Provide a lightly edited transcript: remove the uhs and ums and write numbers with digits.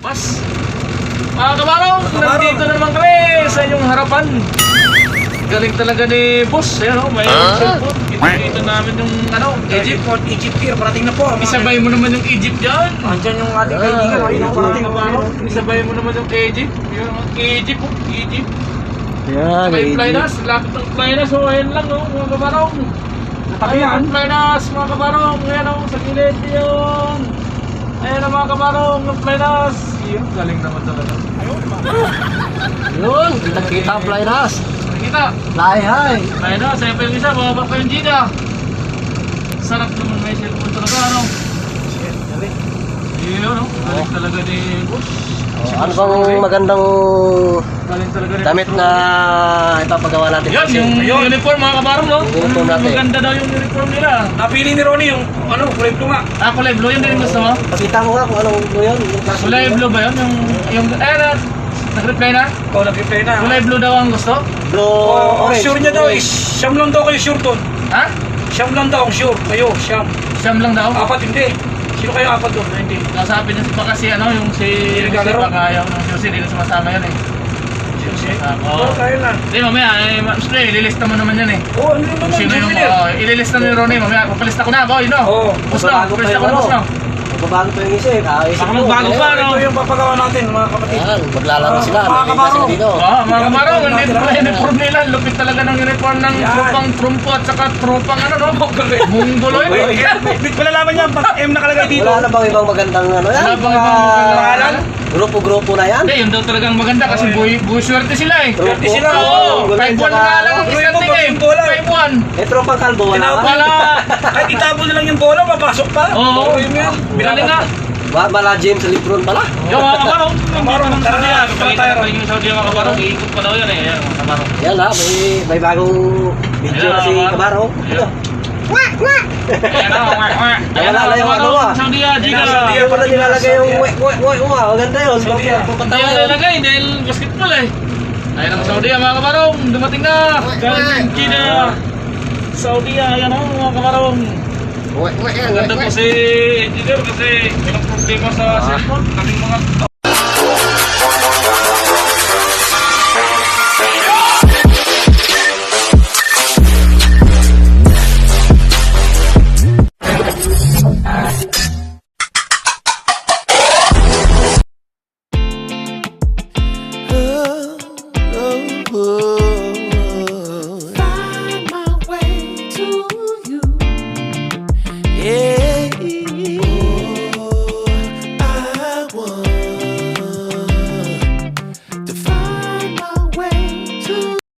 Mas, mga kabarong, nandito na naman kami sa inyong harapan. Galing talaga ni boss, ayan o, may cellphone. Ito namin yung ano, Egypt. Egypt here, parating na po. Isabay mo naman yung Egypt dyan. Andyan yung ating kaibigan. Ayun ang parating na po. Isabay mo naman yung Egypt. Yung Egypt po, Egypt. Yan, May Flynas, lapit ng Flynas, o ayan lang o, mga kabarong. Ayan ang Flynas, mga kabarong. Ayan o, sa gilid yun. Ayan ang mga kabarong ng Flynas. Yun, galing naman talaga. yun, kita ang Flynas. Nakikita. Hi. Flynas, ayan pa yung isa, bababa pa yung Gina. Sarap naman may cellphone talaga, ano? Yun, no? Galing talaga ni boss. Ano bang magandang Galing talaga ni damit boss, na ipapagawa natin? Yan, yung uniform mga kabarong, no? Uniform natin. Maganda daw yung uniform nila. Napili ni Ronnie yung ano, kulay blue nga. Ah, kulay blue, yun din yung gusto mo? Pakita mo nga kung anong blue yun. Kulay blue ba yun? Yung nag-reply na? Ikaw nag-reply na. Kulay blue daw ang gusto? Blue, Oh, orange. sure niya daw is siyam lang daw kayo sure doon. Ha? Siyam lang daw, sure. Kayo, siyam. Siyam lang daw? Apat hindi. Sino kayo apat doon? Hindi. Nasabi niya si baka si ano, yung si Naglalaro? baka yung si hindi na sumasama yan eh. Oo, tayo na. Hindi mamaya, mas ililista mo naman yan eh. Oo, ano naman Sino yung, ililista ni Ronnie, mamaya, papalista ko na, boy, no? Oo. Boss no, papalista ko na, boss no? Magbabago pa yung isa eh. Kakaisip Baka ko. magbago pa, no? Ito yung papagawa natin, mga kapatid. Yan, maglalaro sila. Mga Magbibigay kabaro. sila dito. Oo, mga kamarong, hindi pa uniform nila. Lupit talaga ng uniform ng Yan. tropang trumpo at saka tropang ano, no? Mungguloy. Wait, malalaman niya, pag M nakalagay dito. Wala na bang ibang magandang ano yan? Wala bang ibang pangalan? Grupo-grupo na yan? Hindi, yun daw talagang maganda kasi buhay swerte sila eh. Swerte sila, Oo, Gulen 5-1 saka- na lang ang Gulen mo, standing eh. yung bola. 5-1. Eh, tropang kalbo, wala ka? Wala. Kahit itabo na lang yung bola, mapasok pa. Oo. Yun yan. Galing nga. Bala James sa Lebron pala. Yung mga kabarong, Kabarong, ng tara Saudi na, Arabia. tara tayo. Kapag yung Saudi mga kabarong, iikot pa daw yan eh. Yan, mga kabarong. Yan ha, may bagong video na si Kabaro. Ayan. Ayan na, Ayan na, yung ano ah. Saudi Arabia. Hindi pala nilalagay yung maganda yun. Tayo Papatawa yun. nilagay dahil basketball eh. Ayan ang Saudi mga kabarong, dumating na. Galing China. Saudi, ayan o mga kabarong. Ganda po si engineer kasi walang problema sa cellphone. Kaming mga